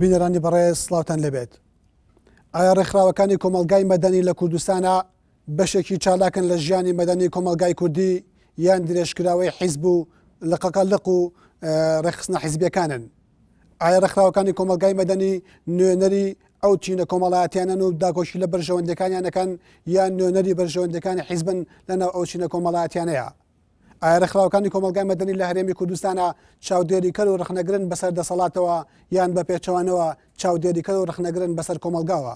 بینەرانی بەڕێز سڵاوتان لەبێت. ئایا ڕێکخراوەکانی کۆمەلگای مەدەنی لە کوردستانە بەشێکی چالاکن لە ژیانی مەدەنی کۆمەلگای کوردی یان درێژکراوەی حیزب و لە قەقەلق و ڕێخستنە حیزبیەکانن؟ ئایا ڕێکخراوەکانی کۆمەلگای مەدەنی نوێنەری ئەو چینە کۆمەڵایەتیانن و داگۆشی لە بەرژەوەندەکانیانەکەن یان نوێنەری بەرژەوەندەکانی حیزبن لەناو ئەو چینە کۆمەڵایەتیانەیە؟ ئایا ڕێکخراوەکانی کۆمەلگای مەدەنی لە هەرێمی کوردستانە چاودێریکەر و ڕخنەگرن بەسەر دەسەڵاتەوە یان بە پێچەوانەوە چاودێریکەر و ڕخنەگرن بەسەر کۆمەلگاوە؟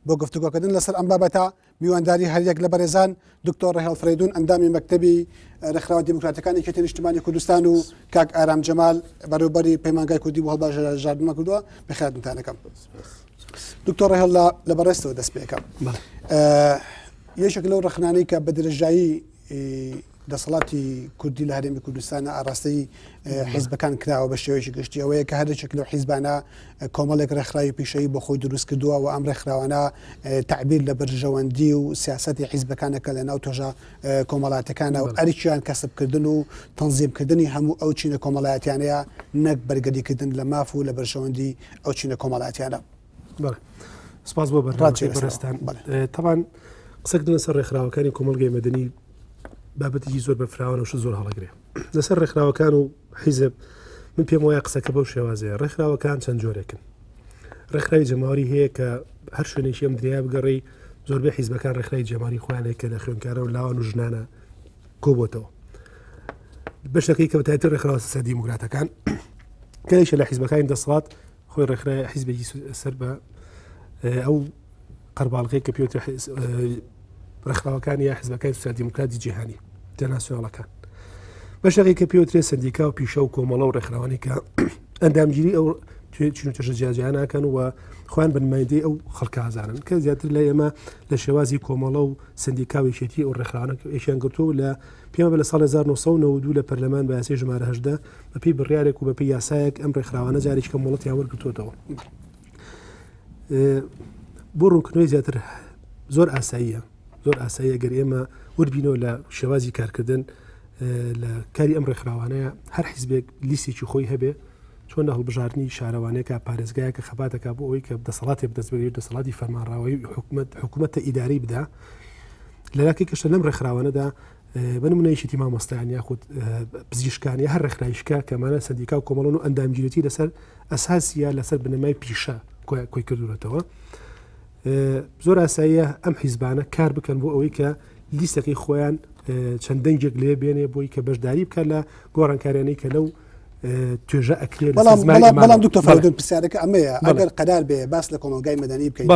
بۆ گفتوگۆکردن لەسەر ئەم بابەتە میوانداری هەریەک لە بەڕێزان دکتۆر ڕەهێڵ فریدون ئەندامی مەکتەبی ڕێکخراوە دیموکراتەکانی یەکێتی نیشتیمانی کوردستان و کاک ئارام جەمال بەڕێوەبەری پەیمانگای کوردی بۆ هەڵبژاردنمان کردووە بەخێراتتانەکەم. دکتۆر ڕەهێڵ لە بەڕێستەوە دەست پێ یەکەم. یەکێک لەو ڕخنانەی کە بە درێژایی دەسەڵاتی کوردی لە هەرێمی کوردستانە ئاڕاستەی حیزبەکان کراوە بە شێوەیەکی گشتی ئەوەیە کە هەرێکێک لەو حیزبانە کۆمەڵێک ڕێکخراوی پیشەیی بۆ خۆی دروست کردووە و ئەم ڕێکخراوانە تعبیر لە بەرژەوەندی و سیاسەتی حیزبەکانەکە لە ناو تۆژە کۆمەڵاتەکانە و ئەریکیان کەسبکردن و تەنزیمکردنی هەموو ئەو چینە کۆمەڵایەتیانەیە نەک بەرگەدیکردن لە ماف و لە بەرژەوەندی ئەو چینە کۆمەڵایەتیانە. سپاس بۆ بەڕێستان. تەبان قسەکردن لەسەر ڕێکخراوەکانی کۆمەلگای مەدەنی بابەتێکی زۆر بەفراوانەوەش زۆر هەڵەگرێ لەسەر ڕێکخراوەکان و حیزب. من پێم وایە قسەکە بەو شێوازەیە. ڕێکخراوەکان چەند جۆرێکن. ڕێکخراوی جەماوەری هەیە کە هەر شوێنێکی ئەم دنیا بگەڕی زۆربەی حیزبەکان ڕێکخراوی جەماوەری خۆیانەیە کە لە خوێندکارە و لاوان و ژنانە کۆبووەتەوە. بەشەکەی کەوتایەتی ڕێکخراوە سیاسە دیموکراتەکان کەیشە لە حیزبەکانی دەسەڵات خۆی ڕێکخراوی حیزبێکی سەر بە ئەو قەرباڵغەی کە پێوترا ڕێکخراوەکان یا حیزبەکانی سوسیال دیموکراتی جیهانی ئینتەرناسیۆناڵەکان. بەشێکی کە پێوترێ سەندیکا و پیشە و کۆمەڵە و ڕێکخراوانی کە ئەندامگیری ئەو چین و تێژە جیاجیانەکەن و خۆیان بە نمایندەی ئەو خەڵکە ئازارن کە زیاتر لە ئێمە لە شێوازی کۆمەڵە و سندیکاوێکێتی ئەو ڕێکخراوانە ئێشیان گرتووە لە پێمە لە ساڵ 1992 لە پەرلەمان بە یاسای ژمارە 18 بەپێی بڕیارێک و بەپێی یاسایەک ئەم ڕێکخراوانە جارێکی کە وڵەتیان وەرگرتووەتەوە. بۆ ڕوونکردنەوەی زیاتر زۆر ئاساییە گەر ئێمە وەربینەوە لە شێوازی کارکردن لە کاری ئەم ڕێکخراوانەیە هەر حیزبێک لیستێکی خۆی هەبێ چۆن لە هەڵبژاردننی شارەوانەیەکە پارێزگایەکە خەباتەکە بۆ ئەوەی کە دەسەڵاتی بدەست بێت دەسەڵاتی فەرمانڕاوی حکوومەتە ئیداری بدا لەلاکی کەشتە لەم ڕێکخراوانەدا بنمونەیەکی مامۆستایان یاخود پزیشکانی هەر ڕێکخراویشکە کەمانە سەندیکا و کۆمەڵەن و ئەندامگیرێتی لەسەر ئەساسیە لەسەر بنەمای پیشە کۆی کردوێتەوە. زۆر ئاساییە ئەم حیزبانە کار بکەن بۆ ئەوەی کە لیستەکەی خۆیان چەند دەنگێک لێ بێنێ بۆی کە بەشداری بکە لە گۆڕانکاریانەی کە لەو توێژە ئەکرێت. بەڵام دکتۆر فریدون پرسیارەکە ئەمەیە ئەگەر قەرار بێ باس لە کۆمەلگای مەدەنی بکەین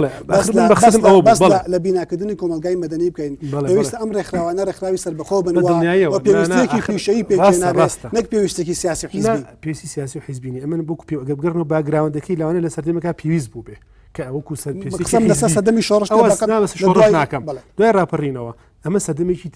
باس لە بیناکردنی کۆمەلگای مەدەنی بکەین پێویستە ئەم ڕێکخراوانە ڕێکخراوی سەربەخۆ بن و پێویستێکی پیشەیی پێکێنابێت نەک پێویستێکی سیاسی حیزبی. پێویستی سیاسی و حیزبینی ئەمن بۆ گەبگەڕن و باگراوندەکەی لەوانەیە لە سەردەمەکە پێویست بوو بێ کە ئەوەکو قسەم لەسەر سەردەمی شۆڕش ناکەم دوای ڕاپەڕینەوە ئەمە سەردەمێکی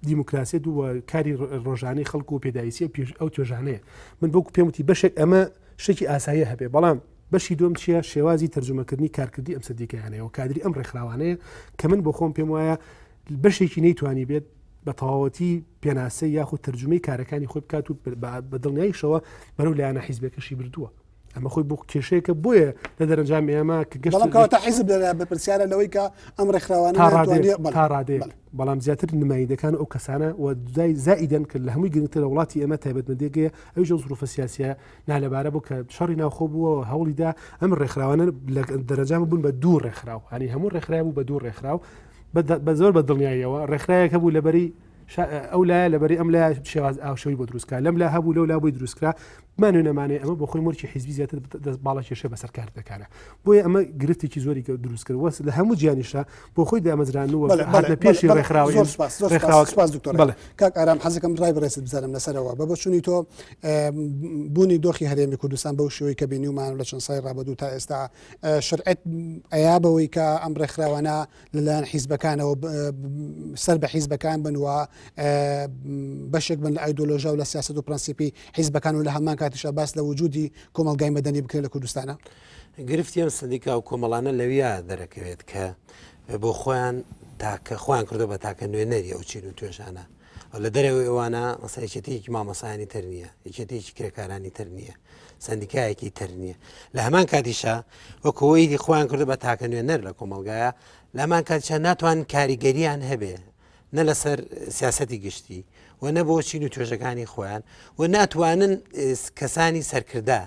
دیموکراسیت و کاری ڕۆژانەی خەڵکو و پێداویستی ئەو توێژانەیە. من بۆکو پێم وتی بەشێک ئەمە شتێکی ئاساییە هەبێ بەڵام بەشی دوم چییە شێوازی تەرجمەکردنی کارکردی ئەم سەردیکەیانەیە و کادری ئەم ڕێکخراوانەیە کە من بۆ خۆم پێم وایە بەشێکی نەیتوانی بێت بە تەواوەتی پێناسەی یاخود تەرجمەی کارەکانی خۆی بکات و بە دڵنیاییشەوە بەرەو لایەنە حیزبێکەشی بردووە. ئەمە خۆی بۆ کێشەیەکە بۆیە لە دەرەنجام ئێمە کە گەشتکەوتە حیزب بە پرسیارە لەوەی کە ئەم ڕێکخراوانە تا ڕادێ بەڵام زیاتر نمایندەکان ئەو کەسانە و دوای زائیدەن کە لە هەمووی گرنگتر لە وڵاتی ئێمە تایبەتمەندێگەیە ئەوی ژە زروفە سیاسیە نالەبارە بوو کە شەڕی ناوخۆ بووە هەوڵیدا ئەم ڕێکخراوانە لە دەرەنجام بوون بە دوو ڕێکخراو هەنی هەموو ڕێکخراو بوو بە دوو ڕێکخراو بە زۆر بە دڵنیاییەوە ڕێکخراوێکە بوو لەبەری ئەو لایە لەبەری ئەم لای شێواز ئاوشەوی بۆ دروستکە لەم لا هەبوو لەو لا بۆی دروستکرا مانوێنەمانێ ئەمە بۆ خۆی مۆرکی حیزبی زیاتر باڵا کێشە بەسەر کار دەکانە بۆیە ئەمە گرفتێکی زۆری دروست کرد وەس لە هەموو جیانیشە بۆ خۆی دامەزرانەوە لە پێشی ڕێکخراوی دکتۆر کاک ئارام حەزەکەم ڕای بڕێست بزانم لەسەرەوە بە بۆچوونی تۆ بوونی دۆخی هەرێمی کوردستان بەو شێوەی کە بینیومان لە چەند سای ڕابردوو تا ئێستا شرعەت ئەیا بەوەی کە ئەم ڕێکخراوانە لەلایەن حیزبەکانەوە سەر بە حیزبەکان بن و بەشێک بن لە ئایدۆلۆژیا و لە سیاست و پرەنسیپی حیزبەکان و لە هەمان کاتیشە باس لە وجودی کۆمەلگای مەدەنی بکرێت لە کوردستانە. گرفتیان سندیکا و کۆمەڵانە لەویا دەرەکەوێت کە بۆ خۆیان تاکە خۆیان کردو بە تاکە نوێنەری ئەو چین و توێژانە لە دەرەوەی ئەوانە مەسەلێکێتێکی مامەسایانی تر نییە یەکێتێکی کرێکارانی تر نییە سندیکایەکی تر نییە لە هەمان کاتیشە وەکەوەی خۆیان کردو بە تاکە نوێنەر لە کۆمەلگایە لە هەمان کاتیشە ناتوان کاریگەریان هەبێ نە لەسەر سیاسەتی گشتی و نە بۆ چین و توێژەکانی خۆیان و ناتوانن کەسانی سەرکردا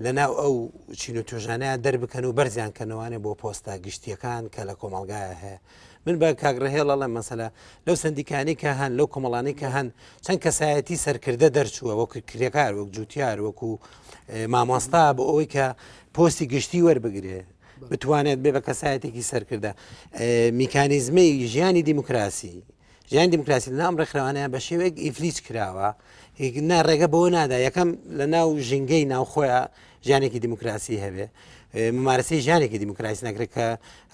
لەناو ئەو چین و توێژانەیە دەربکەن و بەرزیان کەنەوانێ بۆ پۆستە گشتیەکان کە لە کۆمەلگایە هەیە من بە کاگڕهێڵەڵێ مەسەلە لەو سندیکانی کە هەن لەو کۆمەڵانی کە هەن چەند کەسایەتی سەرکردە دەرچووە وەکو کرێکار وەک جوتیار وەکو مامۆستا بۆ ئەوەی کە پۆستی گشتی وەربگرێ بتوانێت بێ بە کەسایەتێکی سەرکردە میکانیزمەی ژیانی دیموکراسی ژیانی دیموکراسی لە ناو ڕێکخراوانەیە بە شێوەیەک ئیفلیس کراوە ڕێگە بەوە نادا یەکەم لە ناو ژینگەی ناوخۆیان ژیانێکی دیموکراسی هەبێ ممارەسەی ژیانێکی دیموکراسی نەکرێت کە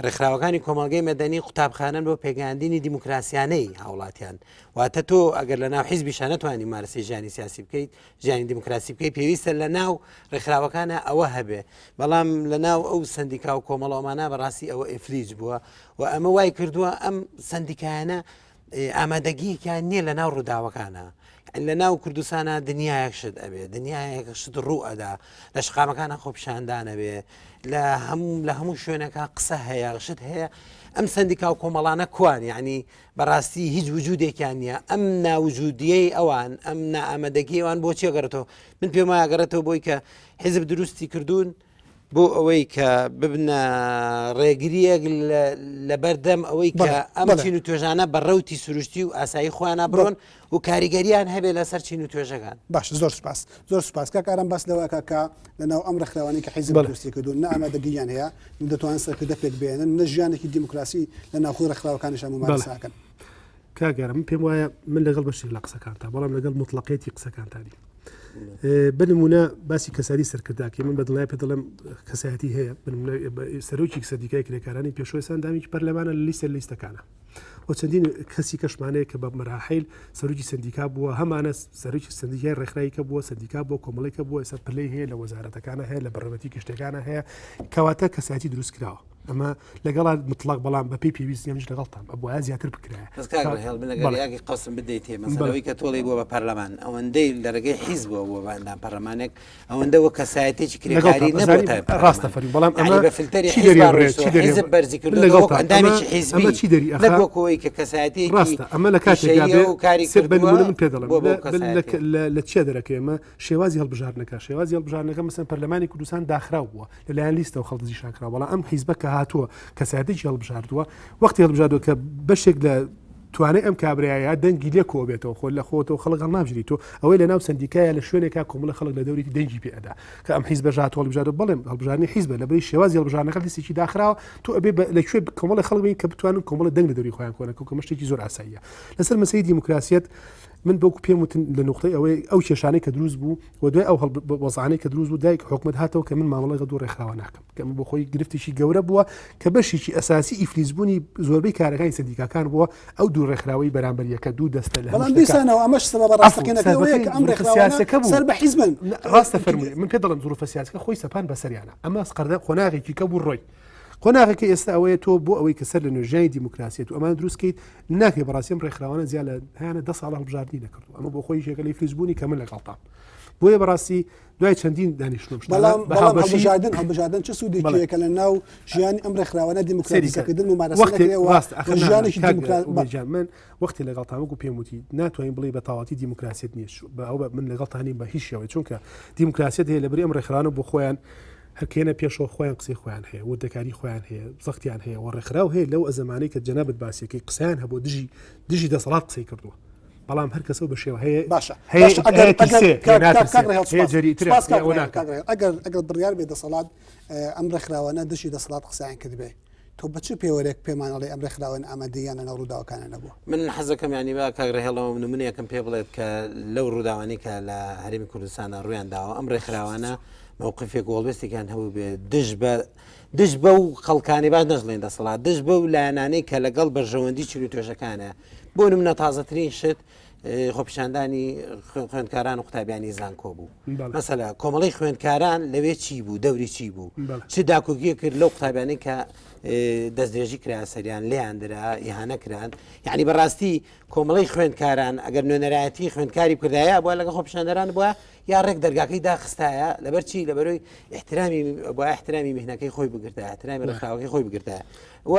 ڕێکخراوەکانی کۆمەڵگەی مەدەنی قوتابخانەن بۆ پێگەاندنی دیموکراسیانەی هاوڵاتیان واتە تۆ ئەگەر لە ناو حیزبیشان نەتوانانی مارەسەی ژیانی سیاسی بکەیت ژیانی دیموکراسی بکەیت پێویستە لە ناو ڕێکخراوەکانە ئەوە هەبێ بەڵام لە ناو ئەو سندیکا و کۆمەڵەوەمانە بەڕاستی ئەوە ئفلیج بووە و ئەمە وای کردووە ئەم سندیکایانە ئامادەگییەکیان نییە لە ناو ڕووداوەکانە لە ناو کوردستانە دنیایەک شت ئەبێ دنیایەک شت ڕوو ئەدا لە شقامەکانە خۆپیشاندانەبێ لە هەموو شوێنەکە قسە هەیە شت هەیە ئەم سندیکا و کۆمەڵانە کوان یعنی بەڕاستی هیچ وجودێکیان نییە ئەم ناوجودیەی ئەوان ئەم نائامەدەگی ئەوان بۆ چێگەڕێتەوە من پێم وایە گەڕێتەوە بۆی کە حیزب دروستی کردوون بۆ ئەوەی کە ببنە ڕێگریەک لە بەردەم ئەوەی کە ئەم چین و توێژانە بە ڕەوتی سروشتی و ئاسایی خۆیانە بڕۆن و کاریگەریان هەبێت لەسەر چین و توێژەکان باش زۆر سپاس زۆر سپاس کە کارم باس لەوەکە کە لەناو ئەم ڕێکخراوانی کە حیزب دروستی کردوون نە ئامادەگییان هەیە دەتوانن سەرکردە پێک بێنن نە ژیانێکی دیموکراسی لە ناوخۆی ڕێکخراوەکانیشان ممارەساکەن کاگەرم پێم وایە من لەگەڵ بەشێک لە قسەکانتا بەڵام لەگەڵ مطلقێتی قسەکانتانی بنمونە باسی کەساری سەرکرداکی من بەدڵای پێ دەڵێم کەسایەتی هەیە سەرۆکی سەردیکای کرێکارانی پێشۆی سەردامیی پەرلەمانە لە لیستەکانە و چەندین کەسی کەشمانەیە کە بە مەراحیل سەرۆکی سندیکا بووە هەمانە سەرۆکی سندیکای ڕێکخراوی بووە سندیکا بۆ کۆمەڵێکە بووە ئێستا پلەی هەیە لە وەزارەتەکانە هەیە لە بەڕێوەتی گشتەکانە هەیە کەواتە کەسایەتی دروست کراوە ئەمە لەگەڵا مطلق بەڵام بە پێی پێویست نیە لەگەڵتان ئەبووە زیاتر بکرایە قسم بدەیت مەسەلەوەی کە تۆڵی بووە بە پەرلەمان ئەوەندەی لەرەگەی حیزبەوە بووە بەندان پەرلەمانێک ئەوەندە وە کەسایەتێکی کرێکاری نەبوو ڕاستە فەرمی بەڵام ئەمە بە فلتەری حیزب بەرزی کردو ئەندامێکی حیزبی چی دەری نەبووەکەوەی کە کەسایەتی ڕاستە ئەمە لە کاتێکا بنمونە من پێ دەڵێم لە چێ دەرەکە ئێمە شێوازی هەڵبژارنەکە شێوازی هەڵبژارنەکە مەسەن پەرلەمانی کوردستان داخراو بووە لەلایەن لیستە و خەڵدزی شاکرا بەڵام ئەم حیزبە کە هاتووە کەسایەتێکی هەڵبژاردووە وەختی هەڵبژاردووە کە بەشێک لە توانای ئەم کابرایە دەنگی لێ کۆ بێتەوە خۆ لە خۆتەوە خەڵک هەڵنابژریتەوە ئەوەی لە ناو سندیکایە لە شوێنێکا کۆمەڵە خەڵک لە دەوری دەنگی پێئەدا کە ئەم حیزبە ژات هەڵبژاردووە بەڵێم هەڵبژارنی حیزبە لەبەری شێوازی هەڵبژارنەکە لیستێکی داخراوە تو ئەبێ لەکوێ کۆمەڵە خەڵک کە بتوانن کۆمەڵە دەنگ لە دەوری خۆیان کۆنەکە کە شتێکی زۆر ئاساییە لەسەر مەسەی دیموکراسیەت من بەوکو پێم وتن لە نقطەی ئەو کێشانەی کە دروست بوو و دوای ئەو وەزعانەی کە دروست بوو دایک حکومت هاتەوە کە من مامەڵەی دوو ڕێکخراوە ناکەم کە من بۆ خۆی گرفتێکی گەورە بووە کە بەشێکی ئەساسی ئیفلیزبوونی زۆربەی کارەکانی سندیکاکان بووە ئەو دوو ڕێکخراوەی بەرامبەریەکە دوو دەستە لە بەڵام دیسانەوە ئەمەش سەبەبە ڕاستەقینەکەوەیە کە ئەم ڕێکخراوانە سەر بە حیزبن ڕاستە فەرمووی من پێ دەڵێم زۆرفە سیاسەکە خۆی سەپان بەسەریانە ئەمە قەردە قۆناغێکی کە بوو ڕۆی قۆناغەکە ئێستا ئەوەیە تۆ بۆ ئەوەی کە سەر لە نوێژانی دیموکراسیەت و ئەمان دروستکەیت ناکەی بەڕاستیم ڕێکخراوانە زیاد لە هیانە 10 ساڵ هەڵبژاردنی نەکردو ئەمە بۆ خۆی شێکەکەی فلیزبوونی کە من لەگەڵتام بۆیە بەڕاستی دوای چەندین دانیشتوم هەڵبژاردن چه سوودێکیەکە لە ناو ژیانی ئەم ڕێکخراوانە دیموکراتیکردن و مامارەسەکرێەوە ژیانێکی دیموکرات من وەختی لەگەڵتامەک و پێم وتی ناتوانین بڵێ بە تەواوەتی دیموکراسیەت نییە بە ئەو من لەگەڵتانی بە هیچ شێوەیە چونکە دیموکراسیەت هەیە لەبەری ئەم ڕێکخراوانە بۆ خۆیان هەرکێنە پێشەوە خۆیان قسەی خۆیان هەیە وردەکاری خۆیان هەیە زەختیان هەیە و ڕێکخراو هەیە لەو ئەزەمانەی کە جەنابەت باسیەکەی قسەیان هەبوو دژی دەسەڵات قسەی کردووە بەڵام هەر کەسە بە شێوە هەیە ئەگەر بڕیار بێ دەسەڵات ئەم ڕێکخراوانە دژی دەسەڵات قسەیان کرد بێ تۆ بە چ پێوەرێک پێمانەڵێ ئەم ڕێکخراوان ئامادەیانە ناو ڕووداوەکانە نەبووە من حەزەکەم ینی با کاگڕێهێڵەوە نمونەیەکەم پێ بڵێت کە لەو ڕووداوانی کە لە هەرێمی کوردستانە ڕویان داوە ئەم ڕێکخراوانە مووقفێک گۆڵبستێکیان هەبوو بێ دژ بە دش بە و خەڵکانی باش نەژڵێن دەسەڵات دش بە و لایەنانەی کە لەگەڵ بەرژەوەندی چیر و توێژەکانە بۆ نمونە تازەترین شت خۆپیشاندانی خوێندکاران و قوتابیانی زانکۆ بوو مەسەلا کۆمەڵی خوێندکاران لەوێ چی بوو دەوری چی بوو چ داکۆگیە کرد لەو قوتابیانی کە دەستدرێژی کرا سەریان لیان درا ئیهانەکران یعنی بەڕاستی کۆمەڵی خوێندکاران ئەگەر نوێنەرایەتی خوێندکاری کوردایە بووە لەگە خۆپیشاندەران بووە یا ڕێک دەرگاکەی داخستایە لەبەر چی لەبەرەوەی احترامی بۆ احترامی میهنەکەی خۆی بگرتە احترامی ڕێکخراوەکەی خۆی بگرتە و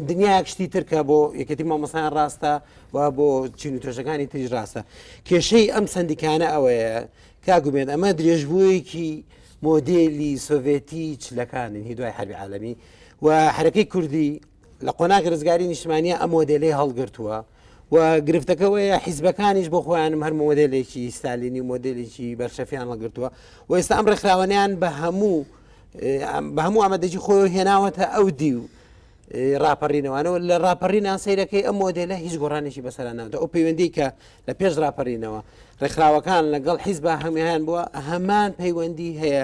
دنیایەک شتی ترکە بۆ یەکەتی مامۆستایان ڕاستە و بۆ چین و توێژەکانی تریش ڕاستە کێشەی ئەم سندیکانە ئەوەیە کاگومێن ئەمە درێژبوویەکی مۆدێلی سۆڤێتی چلەکانی هی دوای حربی عالەمی و حرەکەی کوردی لە قۆناغی ڕزگاری نیشتمانیە ئەم مۆدێلەی هەڵگرتووە و گرفتەکەەوەیە حیزبەکانیش بۆ خۆیانم هەر مۆدلێکی ستالینی مۆدلێکی بەرشەفیان لەگرتووە و ئێستا ئەم ڕێکخراوانیان بە هەموو ئامادەجی خۆی هێناوەتە ئەو دی و ڕاپەڕینەوەانەوە لە ڕاپەڕینان سەیرەکەی ئەم مۆدلە هیچ گۆڕانێکی بەسەراناوتە ئەو پەیوەندی کە لە پێش ڕاپەڕینەوە ڕێکخراوەکان لەگەڵ حیزب هەمیان بووە هەمان پەیوەندی هەیە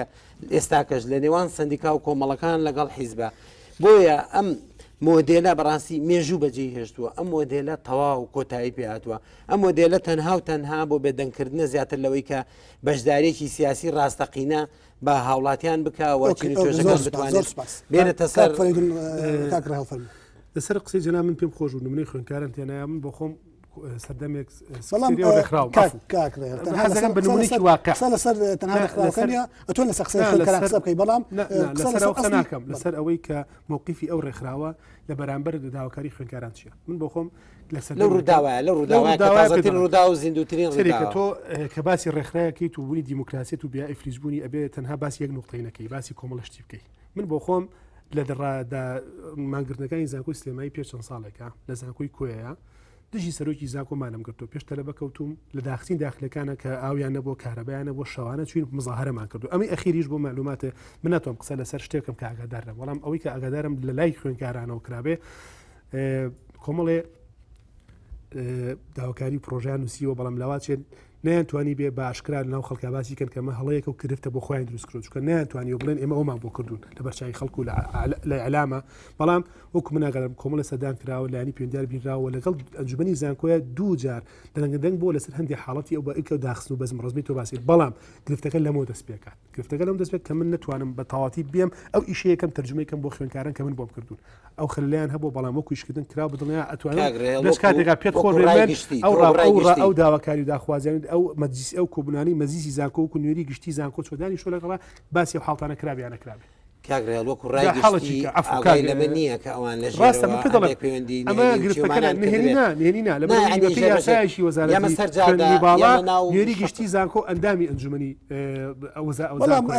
ئێستاکەش لە نێوان سندیکا و کۆمەڵەکان لەگەڵ حیزبە بۆیە ئەم مۆدێلە بەڕاستی مێژوو بەجێ هێشتووە ئەم مۆدێلە تەواو کۆتایی پێهاتووە ئەم مۆدێلە تەنها و تەنها بۆ بێدەنگکردنە زیاتر لەوەی کە بەشدارێکی سیاسی ڕاستەقینە بە هاوڵاتیان بکەوە چین توێژەکان بتوانێت بێنێتە سەر لەسەر قسەی جەنا من پێم خۆش و نمونەی خوێندکاران تێنایە من بۆ خۆم سەردەمێک حەزەکەم بە نمونەیەکی واقع لەسەر تەنها ڕێکخراوەکانە ئەتوان لەسەر قسەی خوێندکاران قسە بکەی بەڵام لەسەر ناکەم لەسەر ئەوەی کە مووقیفی ئەو ڕێکخراوە لە بەرامبەر داواکاری خوێندکاران چییە من بۆ خۆم لەو ڕووداوە و زیندوترین ڕێکە تۆ کە باسی ڕێکخراوەکەی تو بوونی دیموکراسیەت و بیا ئیفلیزبوونی ئەبێ تەنها باسی یەک نقطەی نەکەی باسی کۆمەڵشتی بکەی من بۆ خۆم لە دەڕادا مانگرتنەکانی زانکۆی سلێمایی پێ چەند ساڵێکە لە زانکۆی کۆیەیە دژی سەرۆکی زانکۆمانم گرتو پێشتە لە بەکەوتوم لە داخچین داخلەکانە کە ئاویان نەبوو کارەبیانە بۆ شەوانە چوین مزاهرەمان کردو ئەمی ئەخیریش بۆ معلوماتە من ناتوانم قسە لەسەر شتێکم کە ئاگادارم بەڵام ئەوەی کە ئاگادارم لە لای خوێندکارانەوە کرابێ کۆمەڵێ داواکاری پرۆژیان نووسیوە بەڵام لاواتچێن نەیانتوانی بێ بە ئاشکرا لەناو خەڵکە باسی کەن کەمە هەڵەیەکە و کرفتە بۆ خۆیان دروست کرد چکە نەیانتوانی و بڵێن ئێمە ئەومان بۆ کردوون لە بەرچاوی خەڵکو لە ئەلامە بەڵام وەکو مناگەرم کۆمەڵە سەردان کراوە لایانی پەیوەندیار بینراوە لەگەڵ ئەنجومەنی زانکۆیە دوو جار دەنگدەنگ بۆ لەسەر هەندی حاڵەتی ئەو بە ئیکە و داخستن و بەزم ڕزمی تۆ باسی بەڵام گرفتەکە لەمەوە دەست پێکات گرفتەکە لەم دەست پێک کە من نتوانم بە تەواتی بێم ئەو ئیشەیەکەم تەرجمەیەکەم بۆ خوێندکاران کە من بۆم کردوون ئەو خەلیان هەبوو بەڵام وەکو ئیشکردن کرا بدڵنیا ئەتوانێت دەست کاتێکا پێت خۆ ئەو داواکاری و داخوازیان ئەو مەجلیس ئەو کۆبوونانی مەزیسی زانکۆ و نوێری گشتی زانکۆ چۆدانی شۆ لەگەڵا باسی ئەو حاڵتانە کرابیانە کرابێ کاگرێ وەکو ڕای ئاگای لەمە نییە کە ئەوان لە ڕاستە من پێوەندی ئەمە گرفتەکەن نهێنینا لە بەرگەتی یاسایشی وەزارەتی باڵا نوێری گشتی زانکۆ ئەندامی ئەنجومەنی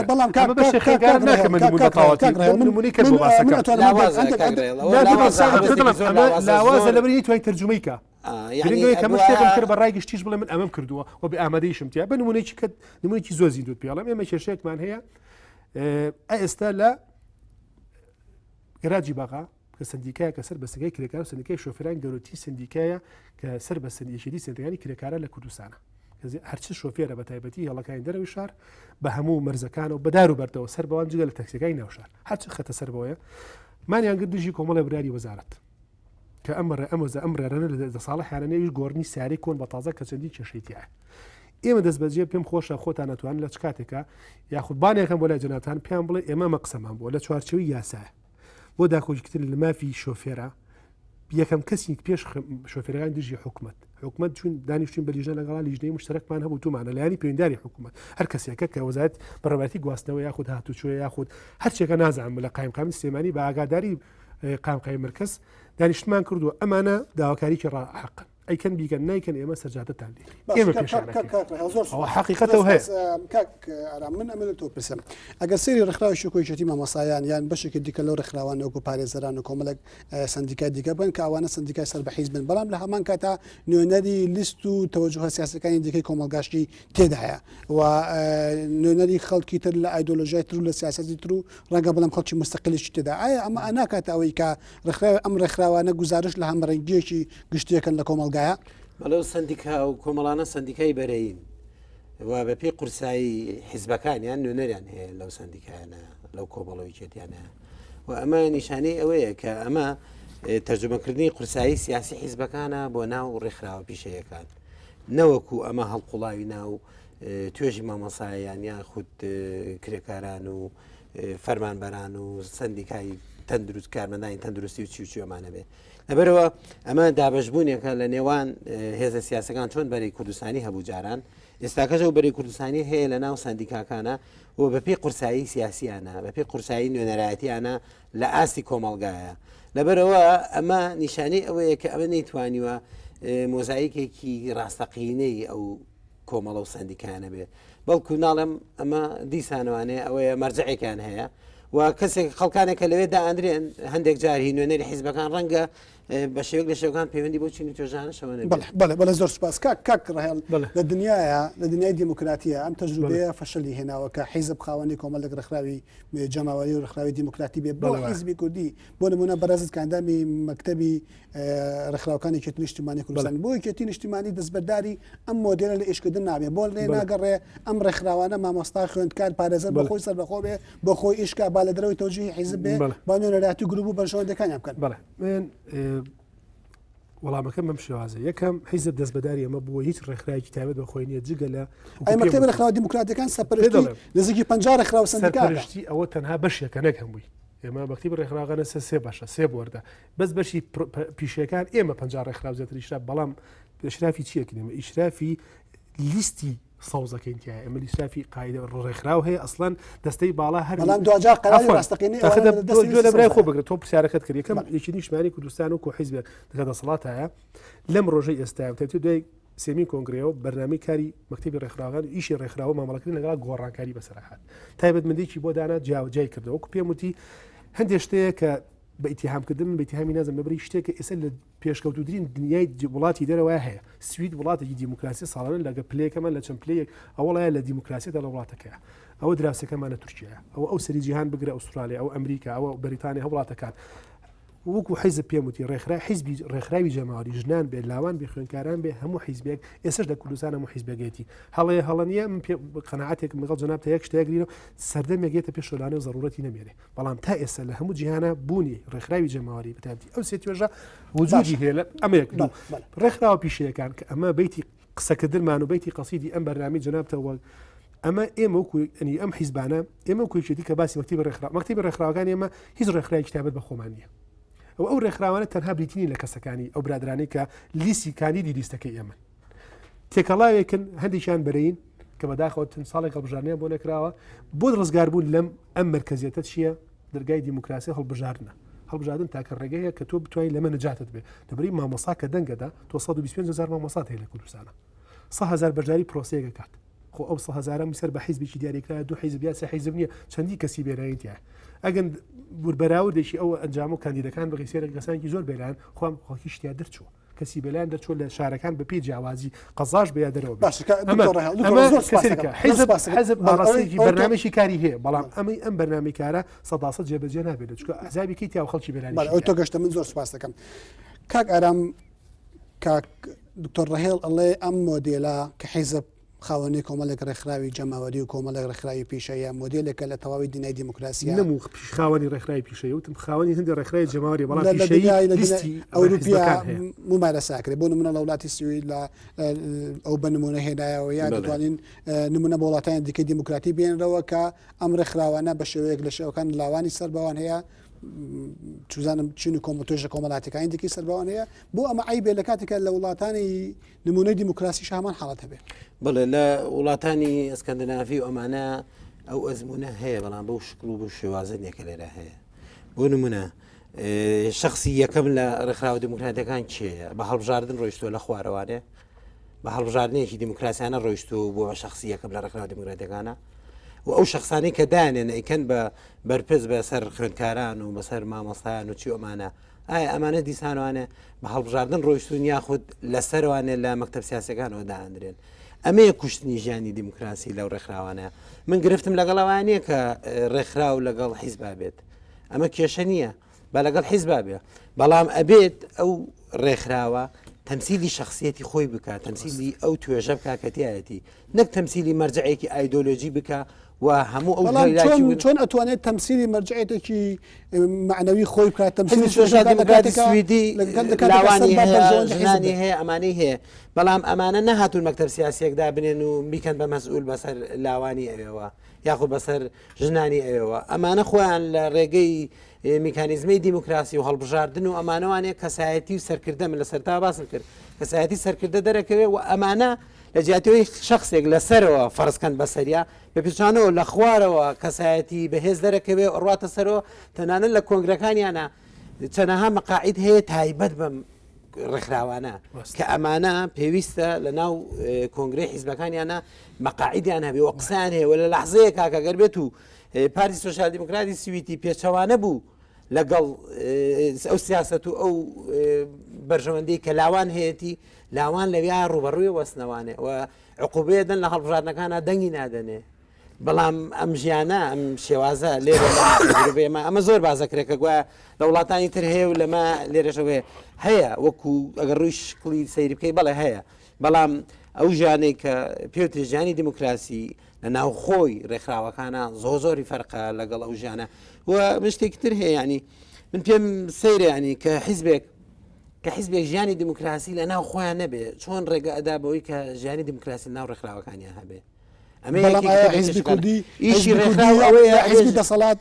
بەڵام بەشی خێگار ناکەم نمونە تەواتی نمونەی کرد بۆ باسەکە لاوازە لەبەر توانی تەرجمەی کە گرنگەوەی کە من شتێکم کرد بە ڕای گشتیش بڵێ من ئەمەم کردووە و بە ئامادەیشم تیا بە نمونەیەکی کە نمونەیەکی زۆر زیندوت پێڵم ئێمە کێشەیەکمان هەیە ئێستا لە گەراجی باغا کە سندیکایە کە سەر بە سنگای کرێکار و سندیکای شۆفێران گەورەتی سندیکایە کە سەر بە سندیکێتی سندیکانی کرێکارە لە کوردستانە هەرچ شۆفێرە بە تایبەتی هەڵەکانی دەرەوەی شار بە هەموو مەرزەکان و بەدار و بەردەوە سەر بەوان جگە لە تەکسیەکانی ناوشار هەرچ خەتە سەر بەوەیە مانیان کرد دژی کۆمەڵە براری وەزارەت کە ئەمڕێرانە لە ساڵە حیانەیەویش گۆڕنی ساری کۆن بە تازە کە چەندی کێشەیتیایە ئێمە دەست بەجێ پێم خۆشە خۆتان ناتوان لە چ کاتێکە یاخود بانێکم بۆ لای جەناتان پێیان بڵێ ئێمە مەقسەمان بۆ لە چوارچەوەی یاسایە بۆ داخۆشکتر لە مافی شۆفێرە یەکەم کەسی پێش شۆفێرەکان دژی حکومت چون دانیشتین بە لیژنە لەگەڵا لیژنەی مشترەکمان هەبوو تومانە لایانی پەیوەندیداری حکومت هەر کەسێکە کە وەزارەت بەڕێوەبەتی گواستنەوە یاخود هاتوچۆیە یاخود هەرچێکە نازانم لە قایمقامی سلێمانی بە ئاگاداری قایمقامی مرکز دانیشتمان کردووە ئەمانە داواکاریکی ڕاحەقن ئەیکەن بیکەن نایکەن ئێمە سەرجادەتان لێ ئێمە پێشانەکەی حقیقەتەوە هەیە من ئەمە تۆ پرسم ئەگەر سێری ڕێکخراوی شوکۆیچەتی مامۆسایان یان بەشێکی دیکە لەو ڕێکخراوان وەکو پارێزەران و کۆمەڵک سندیکای دیکە بن کە ئەوانە سندیکای سەر بە حیز بن بەڵام لە هەمان کاتا نوێنەری لیست و تەوەجوهە سیاسەکانی دیکەی کۆمەلگاشتی تێدایە و نوێنەری خەڵکی تر لە ئایدۆلۆژیای تر و لە سیاسەتی تر و ڕەنگە بەڵام خەڵکی مستەقلیشی تێدا ئایا ئەمە ئەناکاتە ئەوەی کە ئەم ڕێکخراوانە گزارش لە هەمڕەنگیەکی گشتیەکەن لە کۆمەڵ بەڵەو سندیکا و کۆمەڵانە سندیکای بەرەین و بە پێی قورسایی حیزبەکانیان نوێنەریان هەیە لەو سندیکایانە لەو کۆمەڵەوەی چێتیانە و ئەمە نیشانەی ئەوەیە کە ئەمە تەرجمەکردنی قورسایی سیاسی حیزبەکانە بۆ ناو ڕێکخراوە پیشەیەکان نەوەکو ئەمە هەڵقوڵاوی ناو توێژی مامۆسایان یان خود کرێکاران و فەرمانبەران و سندیکای تەندروست کارمەندانی تەندروستی و چی ئەمانە بێ لەبەرەوە ئەمە دابەشبوونێکە لە نێوان هێزە سیاسەکان چۆن بەری کوردستانی هەبوو جاران ئێستاکەژە و بەری کوردستانی هەیە لە ناو سندیکاکانە و بەپی قورسایی سیاسیانە بەپی قورسایی نوێنەرایەتیانە لە ئاستی کۆمەڵگایە لەبەرەوە ئەمە نیشانەی ئەوەیە کە ئەمە نەیتوانیوە مۆزاییکێکی ڕاستەقینەی ئەو کۆمەڵە و سندیکانە بێت بەڵکو ناڵێم ئەمە دیسانوانێ ئەوەیە مەرجعێکیان هەیە و کەسێک خەڵکانێکە لەوێدا ئەندرێن هەندێک جاری نوێنەری حیزبەکان ڕەنگە بە شێوەیەک لە شێوەکان پەیوەندی بۆ چینی توێژانەشەوە بەڵێ زۆر سپاس کاک ڕەهێڵ لە دنیاە لە دنیای دیموکراتیە ئەم تەجروبەیە فەشەلی هێناوە کە حیزب خاوەنی کۆمەڵێک ڕێکخراوی جەماوەری و ڕێکخراوی دیموکراتی بێ بۆ حیزبی کوردی بۆ نمونە بەرەزت کاندامی مەکتەبی ڕێکخراوەکانی کێتی نیشتیمانی کوردستان بۆ کێتی نیشتیمانی دەستبەرداری ئەم مۆدێلە لە ئیشکردن نابێ بۆ لێ ناگەڕێ ئەم ڕێکخراوانە مامۆستا خوێندکار پارێزەر بەخۆی سەربەخۆ بێ بۆ خۆی ئیشکا با لە دەرەوەی تۆجیهی حیزب بێ با نوێنەراتی گروپ و بەرژەوەندەکانیان بکەن من وەڵامەکەم بەم شێوازە یەکەم حیزب دەستبەداری ئەمە بووە هیچ ڕێکخراوێکی تایبەت بە خۆی نیە جگە لە مەکتەبی ڕێکخراوە دیموکراتیەکان سەرپەرشتی نزیکی 50 ڕێکخراوە سەرپەرشتی ئەوە تەنها بەشێکە نەک هەمووی ئێمە مەکتەبی ڕێکخراوەکانە سێ بەشە سێ بوەردە بەس بەشی پیشەکان ئێمە 50 ڕێکخراو زیاتر ئیشراف بەڵام ئیشرافی چیەکەین ئێمە ئیشرافی لیستی سەوزەکەین تایە ئەمە ئیشرافی قاعدە ڕێکخراو هەیە ئەسڵەن دەستەی باڵا هەر بەڵام دوجار قەراڵی ڕاستەقینەی لە برای خۆ بگرێت تۆ پرسیارەکەت کرد یەکەم یەکی نیشتیمانی کوردستان و حیزب دەسەڵات هەیە لەم ڕۆژەی ئێستا دوای سێمی کۆنگرەوە بەرنامەی کاری مەکتەبی ڕێکخراوەکان ئیشی ڕێکخراوە مامەڵەکردن لەگەڵ گۆڕانکاری بەسەرهات تایبەتمەندێکی بۆ دانا جیای کردەوە و پێم وتی هەندێک شتەیە کە بە ئیتیهامکردن بە ئیتیهامی نازم لەبەری شتێکە ئێستا لە پێشکەوتوترین دنیای وڵاتی دەرەوە هەیە سوید وڵاتێکی دیموکراسی ساڵانە لەگە پلەیەکەمان لە چەند پلەیەک ئەوڵایە لە دیموکراسیدا لە وڵاتەکەیە ئەوە دراوسەکەمانە تورکیە ئەو سەری جیهان بگرە ئوسترالیا ئەو ئەمریکا ئەوە بەریتانیا وڵاتەکان وەکو حیزب پێم وتی حیزبی ڕێکخراوی جەماوەری ژنان بێ لاوان بێ خوێندکاران بێ هەموو حیزبێک ئێسش لە کوردستان هەموو حیزبێتی هەڵەیە قەناعەتێک لەگەڵ جەناب تا یەک شتێکگرینەوە سەردەمێکێتە پێش شۆلانە و ضرورەتی نەمێنێ بەڵام تا ئێستا لە هەموو جیهانە بوونی ڕێکخراوی جەماوەری بەتابەتی ئەو سێ توێژە وجودی هەیە لە ئەمە یەک ڕێکخراوە پیشەیەکان کە ئەمە بەیتی قسەکردنمان و بەیتی قەسیدی ئەم بەرنامەی جەنابتەوە ئەمە ئێمە وەکوی ئەم حیزبانە ئێمە کوێچێتی کە باسی مەکتەبی ڕێکخراوەکان ئێمە هیچ ڕێکخراوی کتابەت بە خۆمان نییە ئەو ڕێکخراوانە تەنها بریتنی لە کەسەکانی ئەو برادرانی کە لیستی کاندیدی لیستەکەی ئێمە تێکەڵاوێکن هەندێکیان بەرەین کە بەداخەوتن ساڵێک هەڵبژارنیان بۆ نەکراوە بۆ ڕزگاربوون لەم ئەم مرکزیەتە چییە دەرگای دیموکراسی هەڵبژاردن تاکە ڕێگەیە کە تۆ بتوانین لەمە نەجاتت بێ دەبری مامۆسا کە دەنگەدا تۆ 125,000 مامۆسات هەیە لە کوردستانە 100,000 بەرژاری پرۆسەیەکە کات خۆ ئەو 100,000 میسەر بە حیزبێکی دیاریکرا دوو حیزب یا سێ حیزب نییە چەندی کەسی بێرایەتیە ئەگەن بەراوردێکی ئەوە ئەنجام و کاندیدەکان بە غیسێرە کەسانێکی زۆر بێلان خۆم خۆکی شتیا دەرچووە کەسی بەلایەن دەرچوە لە شارەکان بە پێی جیاوازی قەزاش بەیە دەرەوە حیزب ئاڕاستێکی بەرنامەیەکی کاری هەیە بەڵام ئەمەی ئەم بەرنامەی کارە 100% جێبەجێ نابێت چکە ئەحزابێکی تیا و خەڵکی بەلایەن ئەو تۆ گەشتە من زۆر سپاس دەکەم کاک ئارام کاک دکتۆر ڕەهێڵ ئەڵێ ئەم مۆدێلە کە حیزب خاوەنی کۆمەڵێک ڕێکخراوی جەماوەری و کۆمەڵێک ڕێکخراوی پیشەیە مۆدێلێکە لە تەواوی دینای دیموکراسیە نەموو خاوەنی ڕێکخراوی پیشەیە وتم خاوەنی هەندێک ڕێکخراوی جەماوەری بەڵام پیشەیی لیستی ئەوروپیا ممارەسا کرێ بۆ نمونە لە وڵاتی سوید لە ئەو بە نمونە هێنایەوە یا دەتوانین نمونە بە وڵاتانی دیکەی دیموکراتی بێنرەوە کە ئەم ڕێکخراوانە بە شێوەیەک لە شێوەکان لاوانی سەربەوان هەیە چوزانم چین و کۆمەتۆژە کۆمەڵاتەکانی دیکەی سەربەوان هەیە بۆ ئەمە عیبێ لە کاتێکە لە وڵاتانی نمونەی دیموکراسی هەمان حاڵەت هەبێ بڵێ لە وڵاتانی ئەسکەندناڤی و ئەمانە ئەو ئەزمونە هەیە بەڵام بەو شکل و بۆ شێوازنێکە لێرە هەیە بۆ نمونە شخصی یەکەم لە ڕێکخراوە دیموکراتەکان چیە بە هەڵبژاردن ڕۆیشتووە لە خوارەوانێ بە هەڵبژاردنێکی دیموکراسیانە ڕۆیشتووە بۆ بە شخصی یەکەم لە ڕێکخراوە دیموکراتەکانە و ئەو شخصانی کە دانێن ئەیکەن بە بەرپرس بەسەر خوێندکاران و بەسەر مامۆستایان و چی ئەمانە ئایا ئەمانە دیسانوانێ بە هەڵبژاردن ڕۆیشتون یاخود لەسەروانێ لە مەکتەب سیاسەکانەوە داهاندرێن ئەمەیە کوشتنی ژیانی دیموکراسی لەو ڕێکخراوانە من گرفتم لەگەڵەوانەیە کە ڕێکخراو لەگەڵ حیزبا بێت ئەمە کێشە نییە با لەگەڵ حیزبا بێ بەڵام ئەبێت ئەو ڕێکخراوە تەمسیلی شخصیەتی خۆی بکات تەمسیلی ئەو توێژە بکە کەتیایەتی نەک تەمسیلی مەرجعێکی ئایدۆلۆژی بکە و هەموو چۆن ئەتوانێت تەمسیلی مەرجعێتێکی معنەوی خۆی بکات حزبی سۆشیال دموکراتی سویدی لاوانی هەیە ژنانی هەیە ئەمانەی هەیە بەڵام ئەمانە نەهاتوون مەکتەب سیاسیەکدا بنێن و بیکەن بە مەسئول بەسەر لاوانی ئەوێەوە یاخود بەسەر ژنانی ئەوێەوە ئەمانە خۆیان لە ڕێگەی میکانیزمی دیموکراسی و هەڵبژاردن و ئەمانەوانەیە کەسایەتی و سەرکردە من لە سەرتا باسم کرد کەسایەتی سەرکردە دەرەکەوێ و ئەمانە لە جیاتەوەی شخصێک لەسەرەوە فەرزکەند بەسەریا بە پیشانەوە لە خوارەوە کەسایەتی بەهێز دەرەکەوێ ڕاتە سەرەوە تەنانەت لە کۆنگرەکانیانە چەنەها مەقاعید هەیە تایبەت بەم ڕێکخراوانە کە ئەمانە پێویستە لە ناو کۆنگرەی حیزبەکانیانە مەقاعیدیان هەبێ و قسان هەیە و لە لەحزەیە کاکەگەر بێت و پارتی سۆشیال دموکراتی سویدی پێچەوانە بوو لەگەڵ ئەو سیاست و ئەو بەرژەوەندەی کە لاوان هەیەی لاوان لەویا ڕوبەڕووی وەسنەوانێ و عقوبەیەدەن لە هەڵبژاردنەکانە دەنگی نادەنێ بەڵام ئەم ژیانە ئەم شێوازە لێرە ئێمە ئەمە زۆر بازەکرێکە گوایە لە وڵاتانی تر هەیە و لەمە لێرەشەوێ هەیە وەکو ئەگەر ڕووی شکلی سەیری بکەی بەڵێ هەیە بەڵام ئەو ژیانەی کە پێوتری ژیانی دیموکراسی لە ناوخۆی ڕێکخراوەکانە زۆری فەرقە لەگەڵ ئەو ژیانە و شتێکی تر هەیە ینی من پێم سەیرە ینی کە حیزبێک ژیانی دیموکراسی لە ناو خۆیان نەبێ چۆن ڕێگە ئەدا بەوەی کە ژیانی دیموکراسی ناو ڕێکخراوەکانیان هەبێ حیزبی کوردی حیزبی دەسەڵات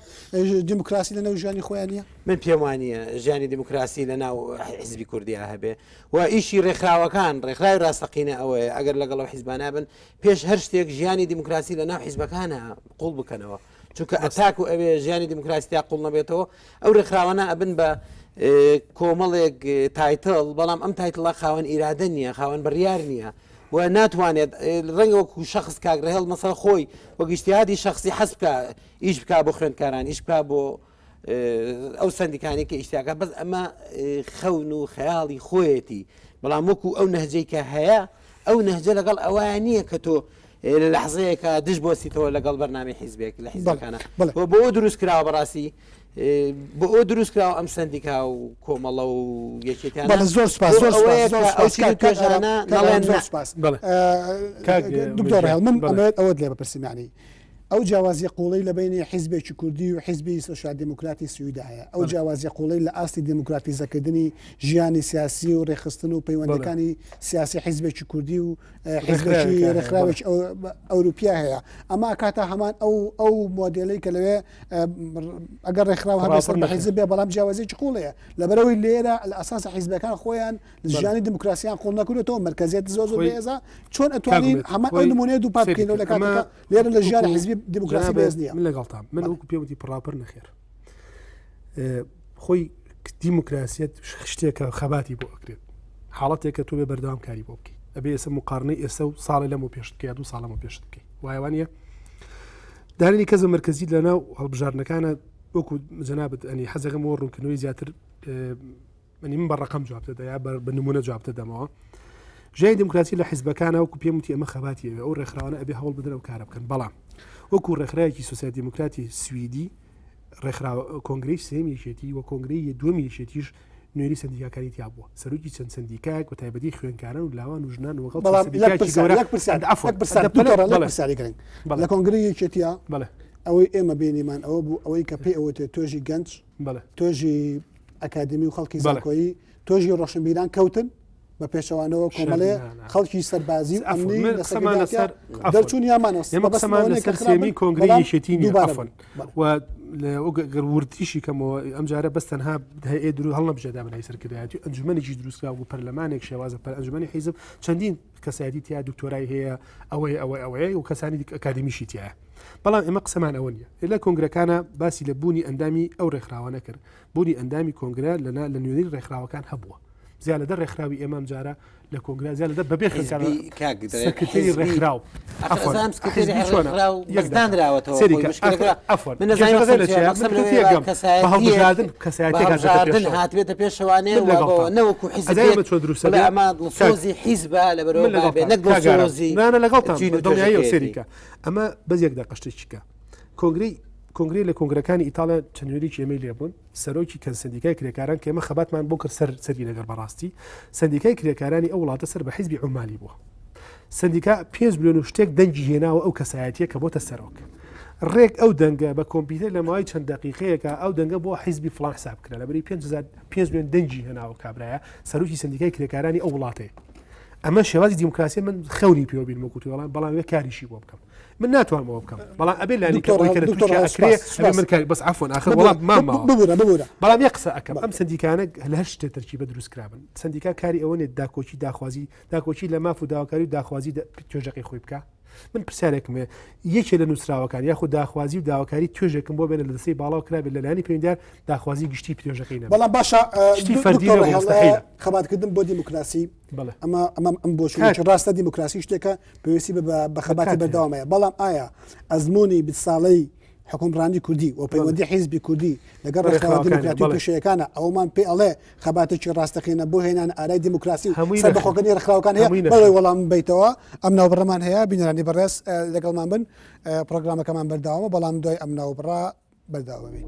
دیموکراسی لە ناو ژیانی خۆیان نیە من پێم وانە ژیانی دیموکراسی لە ناو حیزبی کوردیا هەبێ و ئیشی ڕێکخراوەکان ڕێکخراوی ڕاستەقینە ئەوەیە ئەگەر لەگەڵەوە حیزبانە بن پێش هەر شتێک ژیانی دیموکراسی لە ناو حیزبەکانە قوڵ بکەنەوە چونکە ئەتاک و ئەوێ ژیانی دیموکراسییا قوڵ نەبێتەوە ئەو ڕێکخراوانە ئەبن بە کۆمەڵێک تایتڵ بەڵام ئەم تایتڵە خاوەن ئیرادە نییە خاوەن بڕیار نییە و ناتوانێت ڕەنگە وەکو شخص کاگرهێڵ مەسەڵ خۆی وەگەیشتیادی شخصی حەز بکە ئیش بک بۆ خوێندکاران ئیش بک بۆ ئەو سندیکانی کە ئیشتیاکە بەس ئەمە خەون و خەیاڵی خۆیەتی بەڵام وەکو ئەو نەهجەی کە هەیە ئەو نەهجە لەگەڵ ئەوە نییە کە تۆ لە لەحزەیەکە دش بۆسیتەوە لەگەڵ بەرنامی حیزبێک لە حیزبەکانە بۆ ئەو دروست کراوە بەڕاستی بۆ ئەو دروست کراوە ئەم سندیکا و کۆمەڵە و یەکێتیانە زۆر سپاس دکتۆر من ئەمەوێت ئەوەت لێ بپرسیمانی ئەو جیاوازیە قوڵەی لە بینی حیزبێکی کوردی و حیزبی سۆشیال دموکراتی سویدا هەیە ئەو جیاوازیە قوڵەی لە ئاستی دموکراتیزەکردنی ژیانی سیاسی و ڕێخستن و پەیوەندەکانی سیاسی حیزبێکی کوردی و حیزبێکی ڕێکخراوێکی ئەوروپیا هەیە ئەمە کاتە هەمان ئەو مۆدێلەی کە لەوێ ئەگەر ڕێکخراو هەبێ سەر بە حیزب بێ بەڵام جیاوازیەکی قوڵەیە لەبەرەوەی لێرە لە ئەساس حیزبەکان خۆیان ژیانی دموکراسیان قوڵ نەکردێتەوە مرکزیت زۆر بێزە چۆن ئەتوانین هەمان ئەو نمونەیە دوو پات بکەینەوە لە کاتەکە لێرە لە ژیانی حیزبی دیموکراسی بێز نییە من لەگەڵتام من وەکو پێوتی پڕاپەر نەخێر خۆی دیموکراسیەت شتێکە خەباتی بۆ ئەکرێت حاڵەتێکە تۆ بێ بەردەوام کاری بۆ بکەیت ئەبێ ئێستا مقارنەی ئێستا و ساڵی لەمە پێشت بکەیت و ساڵەمە پێشت بکەیت وایوانە دارینی کەسە مرکزی لەناو هەڵبژاردنەکانە وەکو جەنابەت ئەنی حەزەکەم بۆ ڕوونکردنەوەی زیاتر من بە ڕقم جواب دەدا یا بە نمونە جواب دەدەمەوە ژیانی دیموکراسی لە حیزبەکانە وەکو پێم وتی ئەمە خەباتی ئەوێ ئەو ڕێکخراوانە ئەبێ هەوڵ بدەن و کارە بکەن بەڵام وەکو ڕێکخراوێکی سۆسیال دیموکراتی سویدی ڕێکخراوە کۆنگرەی سێمیشێتی و کۆنگرەی دووەمیشێتیش نوێری سندیکاکانی تیا بووە سەرۆکی چەند سندیکایەک بە تایبەتی خوێندکاران و لاوان و ژنان و لە کۆنگرەی یەکێتیە ئەوەی ئێمە بینیمان ئەوە بوو ئەوەی کە پێی ئەوە تۆژی گەنج تۆژی ئەکادمی و خەڵکی زانکۆیی تۆژی ڕۆشنبیران کەوتن بە پێشەوانەوە کۆمەڵێ خەڵکی سەربازی و ئەمنی دەرچوون یامانەسەرسێمی کۆنگرەی یەکێتی و وردیشی کەمەوە ئەم جارە بەس تەنها هەیە درو هەڵ نەبژێدا بنای سەرکردایەتی و ئەنجومەنێکی دروستکرا و پەرلەمانێک شێوازە ئەنجومەنی حیزب چەندین کەسایەتی تیا دکتۆرای هەیە ئەوەیە و کەسانی ئەکادمیشی تایە بەڵام ئێمە قسەمان ئەوە نیە لە کۆنگرەکانە باسی لە بوونی ئەندامی ئەو ڕێکخراوانە کرد بوونی ئەندامی کۆنگرە لە نوێنەی ڕێکخراوەکان هەبووە زیادە ڕێکخراوی ئێمەم جارە لە کۆنگرا زیادە بەبێ سەکرتەری ڕێکخراو هەڵبژاردن هاتبێتە پێشەوانێ نەوەکو حیزب ئەمە سۆزی حیزبە لەبەرەوە نەک لەگەڵتان دڵنیایی سەریکە ئەمە بەزێک دەقەشتێکیکە کۆنگری لە کۆنگرەکانی ئیتالیا چەندێکی ئێمەی لێبوون سەرۆکی کەن سندیکای کرێکاران کە ئێمە خەباتمان بۆ کرد سەری لەگەر بەڕاستی سندیکای کرێکارانی ئەو وڵاتە سەر بە حیزبی عومالی بووە سندیکا 5 ملیۆن و شتێک دەنگی هێناوە ئەو کەسایەتیە کە بۆتە سەرۆک ڕێک ئەو دەنگە بە کۆمپیوتەر لە ماوەی چەند دقیقەیەکە ئەو دەنگە بۆ حیزبی فلان حساب کرا لە بەری 5 میلیۆن دەنگی هەناوە کابرایە سەرۆکی سندیکای کرێکارانی ئەو وڵاتەیە ئەمە شێوازی دیموکراسی من خەونی پێوە بین وەکوتی وەڵام بەڵام وێ کاریشی بۆ بکەم من ناتوانمەوە بکەم بەڵام ئەبێ لانی کە من کاری بەس عفۆن آخر وڵام ماماوە بەڵام یە قسە ئەەکەم ئەم سندیکانە لە هەر شتێ تەرکیبە دروستکرابن سندیکا کاری ئەوە نێت داکۆچی داخوازی لە ماف و داواکاری و داخوازی توێژەقی خۆی بکە من پرسیارێکمێ یەکێ لە نووسراوەکان یاخود داخوازی و داواکاری توێژێکم بۆ بێنە لە دەستەی باڵاو کرابێت لەلایانی پەیوەندیدار داخوازی گشتی توێژەکەی نەبێت بەڵام باشە شتی فەردی مستحیلە خەباتکردن بۆ دیموکراسی ئەمە ئەم بۆشی ڕاستە دیموکراسی شتێکە پێویستی بە خەباتی بەردەوامەیە بەڵام ئایا ئەزمموی 20 ساڵەی حکومڕانی کوردی و پەیوەندی حیزبی کوردی لەگەڵ ڕێکخراوە دیموکراتی و پێشەیەکانە ئەومان پێ ئەڵێ خەباتێکی ڕاستەقینە بۆ هێنان ئارای دیموکراسی سەر بەخۆکردنی ڕێکخراوەکان هەیە بەڵێ وەڵام بیتەوە ئەم ناوبڕەمان هەیە بینەرانی بەڕێز لەگەڵمان بن پرۆگرامەکەمان بەرداوامە بەڵام دوای ئەم ناوبڕا بەرداوەبی.